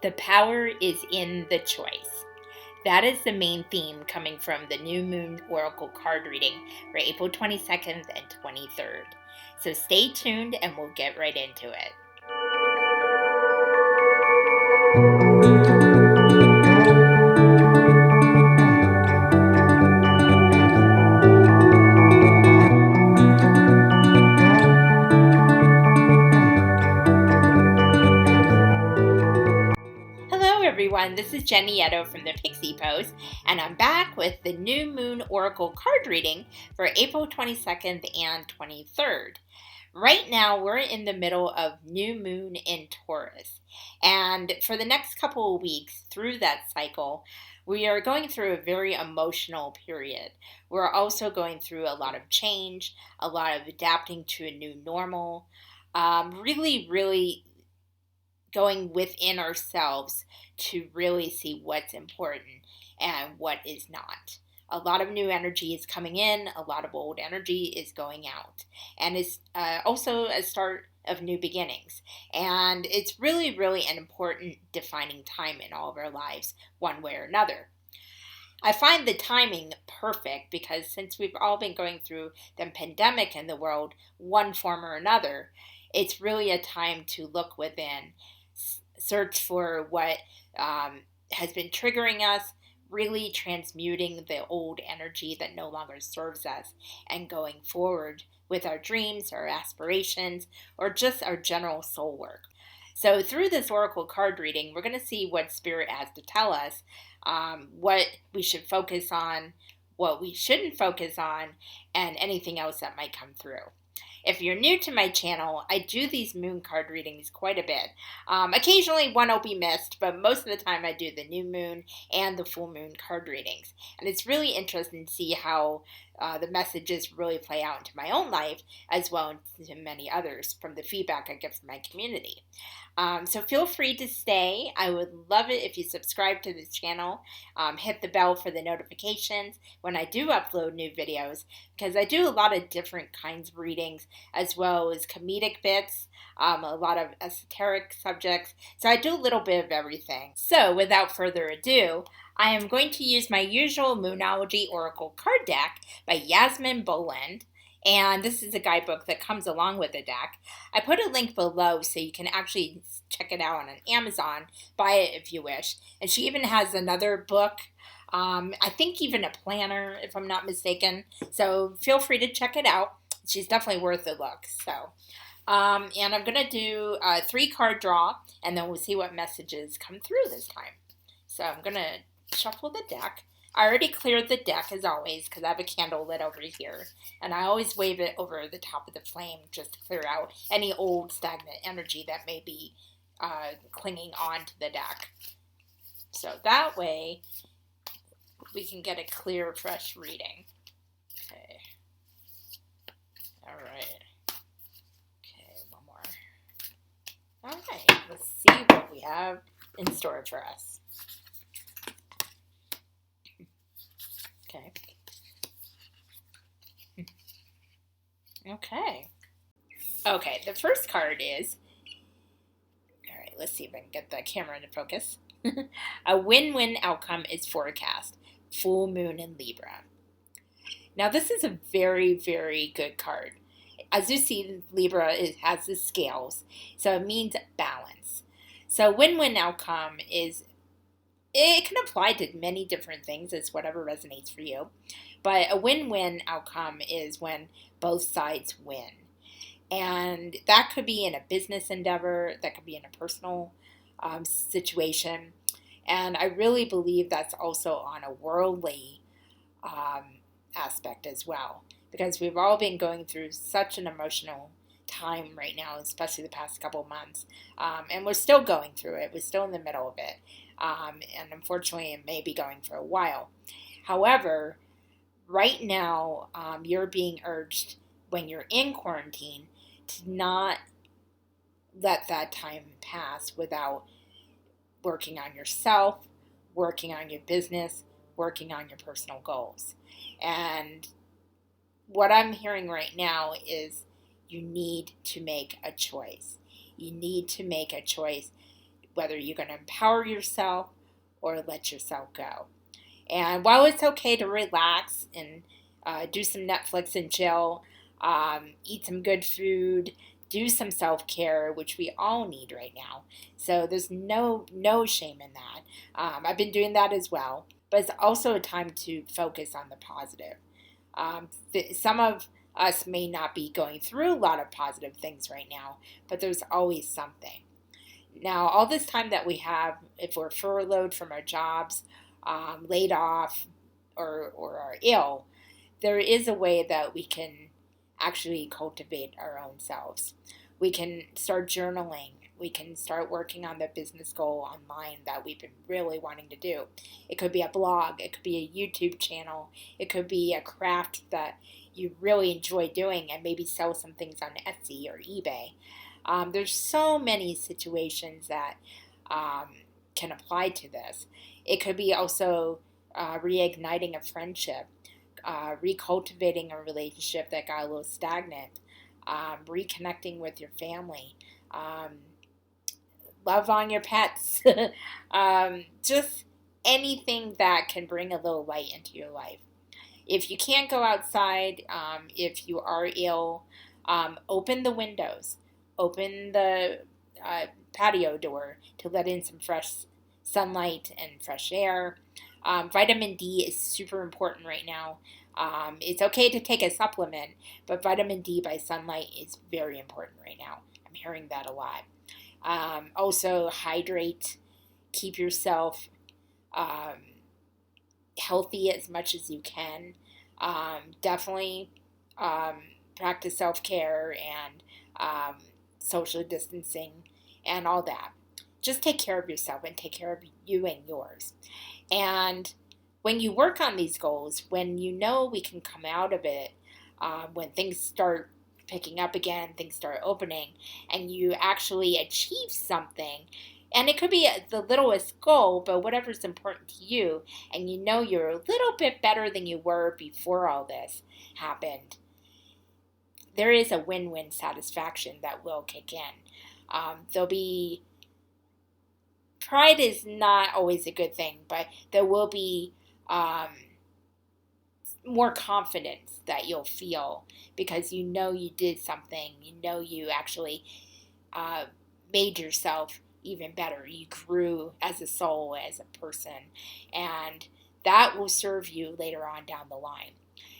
The power is in the choice. That is the main theme coming from the New Moon Oracle card reading for April 22nd and 23rd. So stay tuned and we'll get right into it. Everyone, this is Jenny Edo from the Pixie Post, and I'm back with the New Moon Oracle card reading for April 22nd and 23rd. Right now, we're in the middle of New Moon in Taurus, and for the next couple of weeks through that cycle, we are going through a very emotional period. We're also going through a lot of change, a lot of adapting to a new normal, really going within ourselves to really see what's important and what is not. A lot of new energy is coming in, a lot of old energy is going out. And it's also a start of new beginnings. And it's really an important defining time in all of our lives, one way or another. I find the timing perfect because since we've all been going through the pandemic in the world, one form or another, it's really a time to look within, search for what has been triggering us, really transmuting the old energy that no longer serves us and going forward with our dreams, our aspirations, or just our general soul work. So through this Oracle card reading, we're going to see what Spirit has to tell us, what we should focus on, what we shouldn't focus on, and anything else that might come through. If you're new to my channel, I do these moon card readings quite a bit. Occasionally one will be missed, but most of the time I do the new moon and the full moon card readings. And it's really interesting to see how the messages really play out into my own life, as well as to many others from the feedback I get from my community. So feel free to stay. I would love it if you subscribe to this channel, hit the bell for the notifications when I do upload new videos, because I do a lot of different kinds of readings, as well as comedic bits, a lot of esoteric subjects. So I do a little bit of everything. So without further ado, I am going to use my usual Moonology Oracle card deck by Yasmin Boland. And this is a guidebook that comes along with the deck. I put a link below so you can actually check it out on Amazon, buy it if you wish. And she even has another book, I think even a planner if I'm not mistaken. So feel free to check it out. She's definitely worth a look. So, and I'm going to do a 3-card draw, and then we'll see what messages come through this time. So I'm going to shuffle the deck. I already cleared the deck as always because I have a candle lit over here, and I always wave it over the top of the flame just to clear out any old stagnant energy that may be clinging on to the deck. So that way we can get a clear, fresh reading. Okay. All right. Okay, one more. All right, let's see what we have in store for us. Okay. Okay, the first card is, all right, let's see if I can get the camera into focus. A win-win outcome is forecast. Full moon in Libra. Now, this is a very good card. As you see, Libra has the scales, so it means balance. So win-win outcome is, it can apply to many different things. It's whatever resonates for you. But a win-win outcome is when both sides win. And that could be in a business endeavor. That could be in a personal situation. And I really believe that's also on a worldly aspect as well. Because we've all been going through such an emotional time right now, especially the past couple months. And we're still going through it. We're still in the middle of it. And unfortunately, it may be going for a while. However, right now, you're being urged when you're in quarantine to not let that time pass without working on yourself, working on your business, working on your personal goals. And what I'm hearing right now is you need to make a choice. You need to make a choice whether you're going to empower yourself or let yourself go. And while it's okay to relax and do some Netflix and chill, eat some good food, do some self-care, which we all need right now. So there's no shame in that. I've been doing that as well. But it's also a time to focus on the positive. Some of us may not be going through a lot of positive things right now, but there's always something. Now, all this time that we have, if we're furloughed from our jobs, laid off, or are ill, there is a way that we can actually cultivate our own selves. We can start journaling. We can start working on the business goal online that we've been really wanting to do. It could be a blog. It could be a YouTube channel. It could be a craft that you really enjoy doing and maybe sell some things on Etsy or eBay. There's so many situations that can apply to this. It could be also reigniting a friendship, recultivating a relationship that got a little stagnant, reconnecting with your family, love on your pets, just anything that can bring a little light into your life. If you can't go outside, if you are ill, open the windows, open the patio door to let in some fresh sunlight and fresh air. Vitamin D is super important right now. It's okay to take a supplement, but vitamin D by sunlight is very important right now. I'm hearing that a lot. Also, hydrate. Keep yourself healthy as much as you can. Definitely practice self-care and social distancing and all that. Just take care of yourself and take care of you and yours. And when you work on these goals, when you know we can come out of it, when things start picking up again, things start opening, and you actually achieve something, and it could be the littlest goal, but whatever's important to you, and you know you're a little bit better than you were before all this happened, there is a win-win satisfaction that will kick in. There'll be pride is not always a good thing, but there will be more confidence that you'll feel because you know you did something. You know you actually made yourself even better. You grew as a soul, as a person, and that will serve you later on down the line.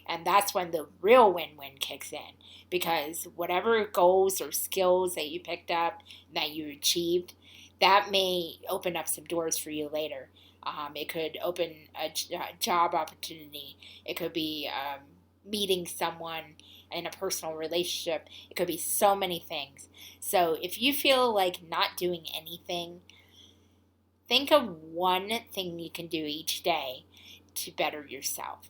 And that's when the real win-win kicks in, because whatever goals or skills that you picked up, that you achieved, that may open up some doors for you later. It could open a job opportunity. It could be meeting someone in a personal relationship. It could be so many things. So if you feel like not doing anything, think of one thing you can do each day to better yourself.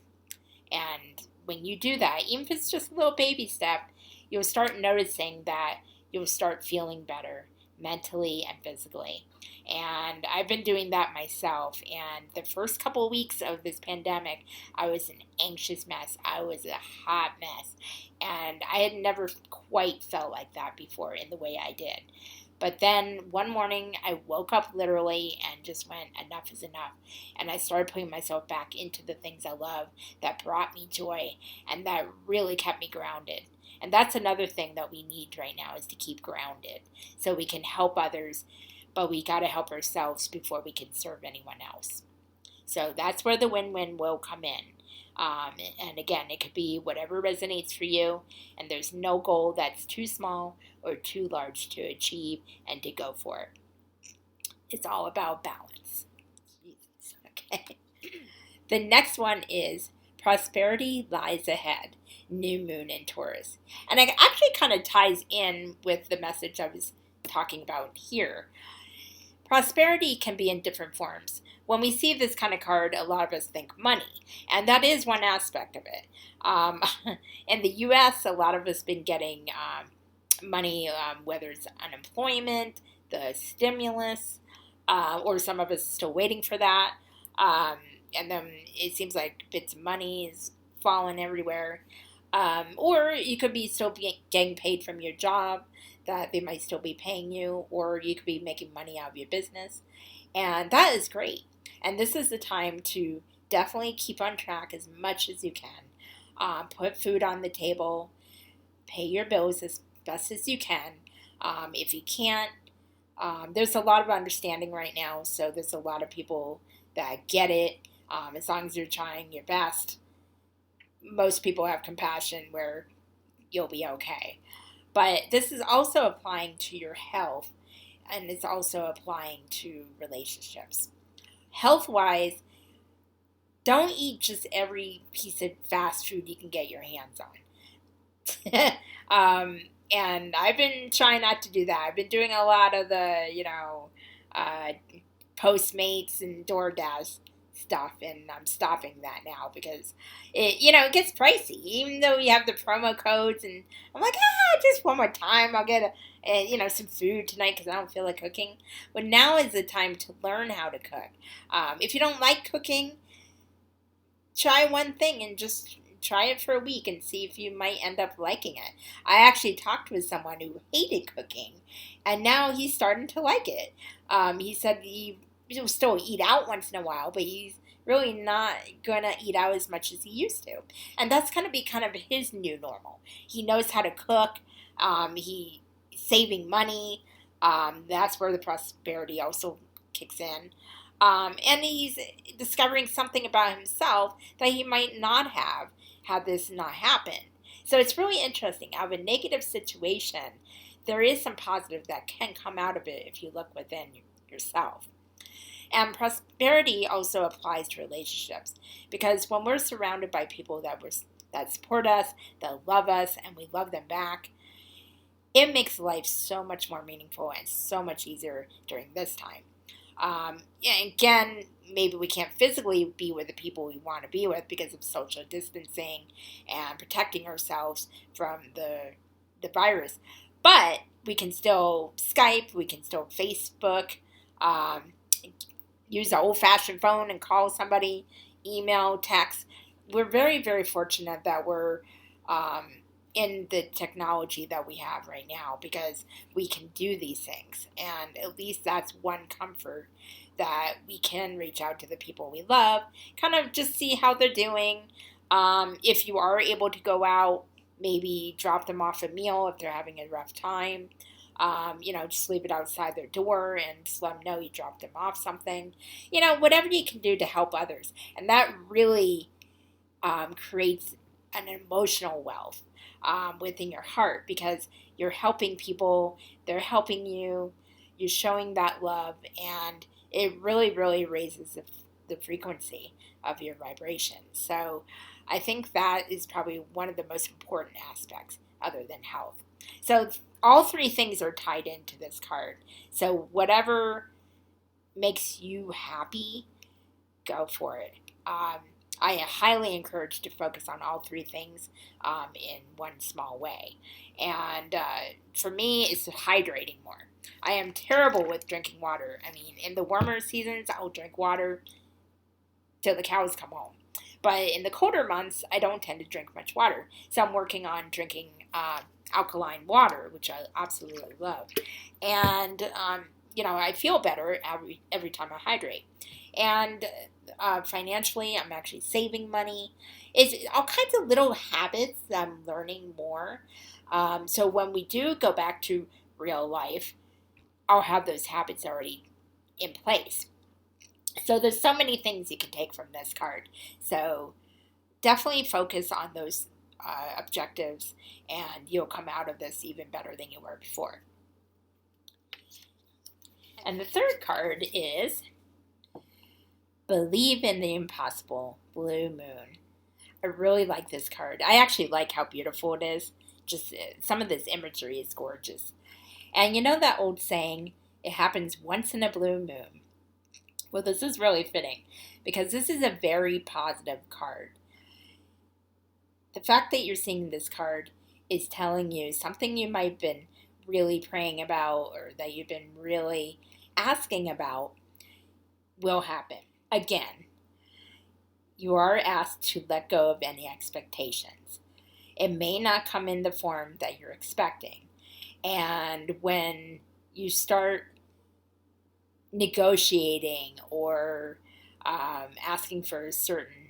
And when you do that, even if it's just a little baby step, you'll start noticing that you'll start feeling better mentally and physically. And I've been doing that myself. And the first couple of weeks of this pandemic, I was an anxious mess. I was a hot mess. And I had never quite felt like that before in the way I did. But then one morning I woke up literally and just went, enough is enough. And I started putting myself back into the things I love that brought me joy and that really kept me grounded. And that's another thing that we need right now, is to keep grounded so we can help others, but we got to help ourselves before we can serve anyone else. So that's where the win-win will come in. And again, it could be whatever resonates for you, and there's no goal that's too small or too large to achieve and to go for it. It's all about balance. Okay. The next one is prosperity lies ahead, new moon in Taurus. And it actually kind of ties in with the message I was talking about here. Prosperity can be in different forms. When we see this kind of card, a lot of us think money, and that is one aspect of it. In the U.S., a lot of us have been getting money, whether it's unemployment, the stimulus, or some of us still waiting for that. And then it seems like bits of money is falling everywhere. Or you could be still getting paid from your job. that they might still be paying you, or you could be making money out of your business. And that is great. And this is the time to definitely keep on track as much as you can. Put food on the table, pay your bills as best as you can. If you can't, there's a lot of understanding right now, so there's a lot of people that get it. As long as you're trying your best, most people have compassion where you'll be okay. But this is also applying to your health, and it's also applying to relationships. Health-wise, don't eat just every piece of fast food you can get your hands on. And I've been trying not to do that. I've been doing a lot of the, Postmates and DoorDash stuff, and I'm stopping that now because it gets pricey. Even though we have the promo codes, and I'm like, just one more time, I'll get some food tonight because I don't feel like cooking. But now is the time to learn how to cook. If you don't like cooking, try one thing and just try it for a week and see if you might end up liking it. I actually talked with someone who hated cooking, and now he's starting to like it. He said he'll still eat out once in a while, but he's really not going to eat out as much as he used to. And that's going to be kind of his new normal. He knows how to cook. He's saving money. That's where the prosperity also kicks in. And he's discovering something about himself that he might not have had this not happen. So it's really interesting. Out of a negative situation, there is some positive that can come out of it if you look within yourself. And prosperity also applies to relationships, because when we're surrounded by people that support us, that love us, and we love them back, it makes life so much more meaningful and so much easier during this time. Again, maybe we can't physically be with the people we want to be with because of social distancing and protecting ourselves from the virus. But we can still Skype, we can still Facebook, use an old-fashioned phone and call somebody, email, text. We're very, very fortunate that we're in the technology that we have right now, because we can do these things. And at least that's one comfort, that we can reach out to the people we love, kind of just see how they're doing. If you are able to go out, maybe drop them off a meal if they're having a rough time. Just leave it outside their door and just let them know you dropped them off something. Whatever you can do to help others. And that really creates an emotional wealth within your heart, because you're helping people, they're helping you, you're showing that love, and it really, really raises the frequency of your vibration. So I think that is probably one of the most important aspects other than health. So all three things are tied into this card. So whatever makes you happy, go for it. I highly encourage to focus on all three things in one small way. And for me, it's hydrating more. I am terrible with drinking water. I mean, in the warmer seasons, I'll drink water till the cows come home. But in the colder months, I don't tend to drink much water. So I'm working on drinking alkaline water, which I absolutely love. And, I feel better every time I hydrate. And financially, I'm actually saving money. It's all kinds of little habits that I'm learning more. So when we do go back to real life, I'll have those habits already in place. So there's so many things you can take from this card. So definitely focus on those objectives, and you'll come out of this even better than you were before. And the third card is Believe in the Impossible, Blue Moon. I really like this card. I actually like how beautiful it is. Just some of this imagery is gorgeous. And you know that old saying, it happens once in a blue moon. Well, this is really fitting, because this is a very positive card. The fact that you're seeing this card is telling you something you might have been really praying about, or that you've been really asking about, will happen. Again, you are asked to let go of any expectations. It may not come in the form that you're expecting. And when you start negotiating or asking for a certain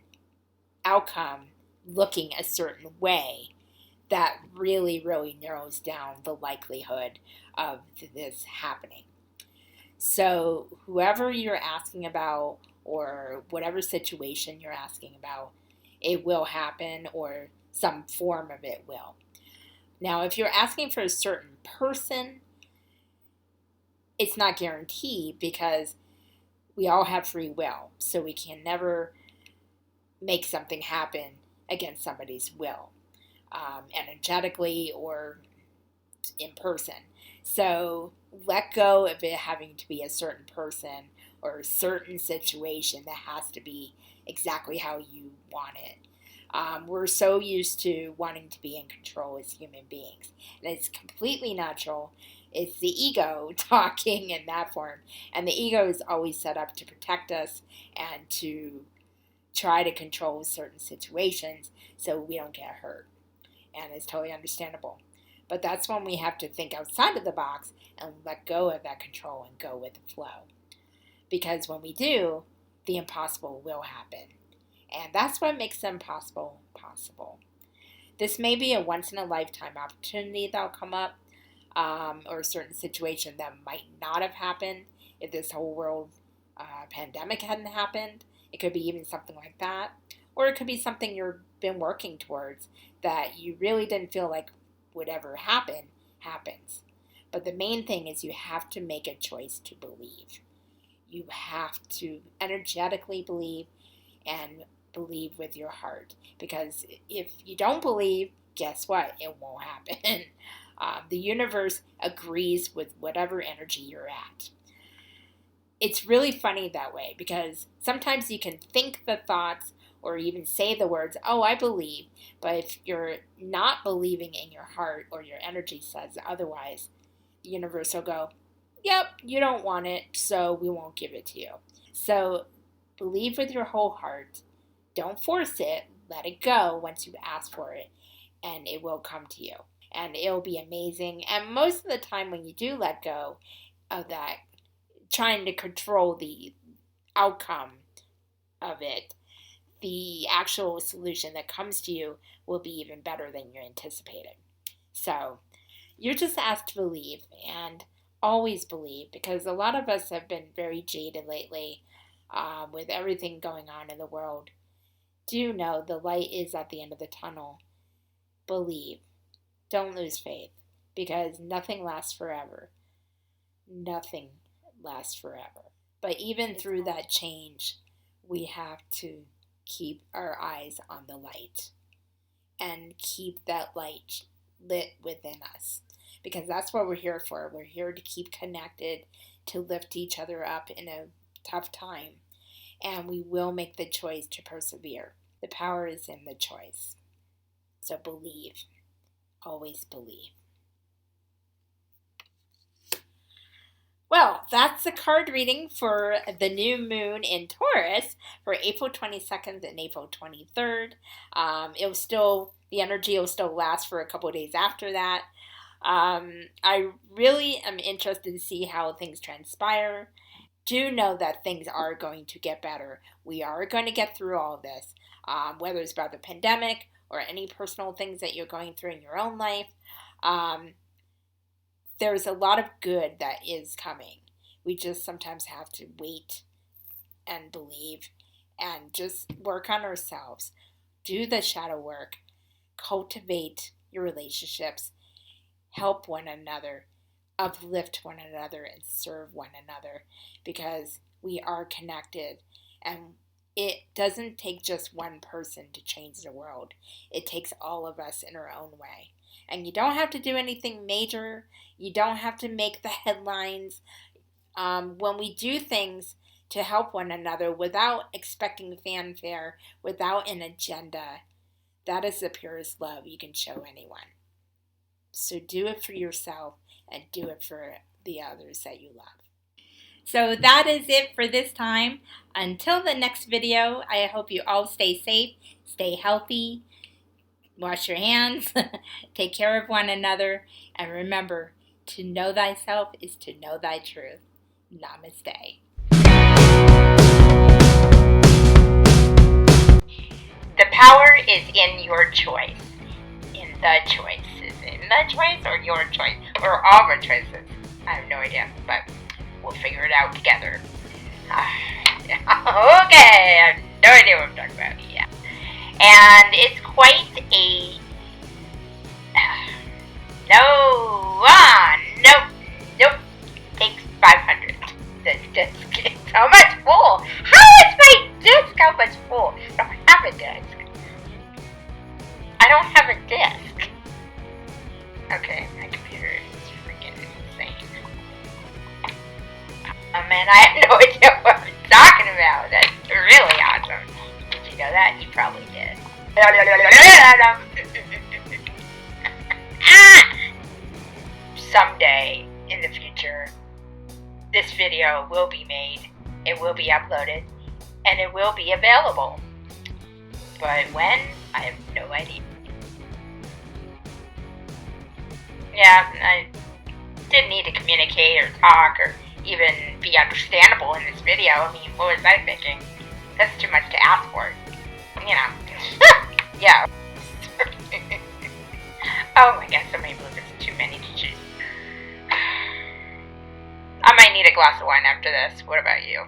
outcome, looking a certain way, that really, really narrows down the likelihood of this happening. So, whoever you're asking about, or whatever situation you're asking about, it will happen, or some form of it will. Now, if you're asking for a certain person, it's not guaranteed because we all have free will. So we can never make something happen against somebody's will, energetically or in person. So let go of it having to be a certain person or a certain situation that has to be exactly how you want it. We're so used to wanting to be in control as human beings, and it's completely natural. It's the ego talking in that form, and the ego is always set up to protect us and to try to control certain situations so we don't get hurt, and it's totally understandable. But that's when we have to think outside of the box and let go of that control and go with the flow. Because when we do, the impossible will happen. And that's what makes the impossible possible. This may be a once-in-a-lifetime opportunity that'll come up, or a certain situation that might not have happened if this whole world pandemic hadn't happened. It could be even something like that. Or it could be something you've been working towards that you really didn't feel like would ever happen, happens. But the main thing is you have to make a choice to believe. You have to energetically believe and believe with your heart. Because if you don't believe, guess what? It won't happen. The universe agrees with whatever energy you're at. It's really funny that way because sometimes you can think the thoughts or even say the words, oh, I believe. But if you're not believing in your heart or your energy says otherwise, the universe will go, yep, you don't want it, so we won't give it to you. So believe with your whole heart. Don't force it. Let it go once you ask for it, and it will come to you. And it'll be amazing. And most of the time when you do let go of that, trying to control the outcome of it, the actual solution that comes to you will be even better than you anticipated. So you're just asked to believe, and always believe, because a lot of us have been very jaded lately with everything going on in the world. Do know the light is at the end of the tunnel. Believe. Don't lose faith, because nothing lasts forever. Nothing lasts forever. But even through that change, we have to keep our eyes on the light and keep that light lit within us, because that's what we're here for. We're here to keep connected, to lift each other up in a tough time, and we will make the choice to persevere. The power is in the choice. So believe. Always believe. Well, that's the card reading for the new moon in Taurus for April 22nd and April 23rd. The energy will still last for a couple of days after that. I really am interested to see how things transpire. Do know that things are going to get better. We are going to get through all of this, whether it's about the pandemic or any personal things that you're going through in your own life. There's a lot of good that is coming. We just sometimes have to wait and believe and just work on ourselves. Do the shadow work. Cultivate your relationships. Help one another. Uplift one another and serve one another, because we are connected, and it doesn't take just one person to change the world. It takes all of us in our own way. And you don't have to do anything major. You don't have to make the headlines. When we do things to help one another without expecting fanfare, without an agenda, that is the purest love you can show anyone. So do it for yourself and do it for the others that you love. So that is it for this time. Until the next video, I hope you all stay safe, stay healthy, wash your hands, take care of one another, and remember, To know thyself is to know thy truth. Namaste. The power is in your choice. In the choice. Is it in the choice or your choice? Or all our choices? I have no idea, but we'll figure it out together. Okay, I have no idea what I'm talking about. Yeah. And it's quite a... Nope. Takes 500. This disc is so much full. How is my disc so much full? I don't have a disc. I don't have a disc. Okay, my computer is freaking insane. Man, I have no idea what I'm talking about. That's really awesome. Did you know that? You probably did. Someday in the future, this video will be made, it will be uploaded, and it will be available. But when? I have no idea. Yeah, I didn't need to communicate or talk or even be understandable in this video. I mean, what was I thinking? That's too much to ask for. You know. Yeah. Oh my god, so many blueberries. Too many to choose. I might need a glass of wine after this. What about you?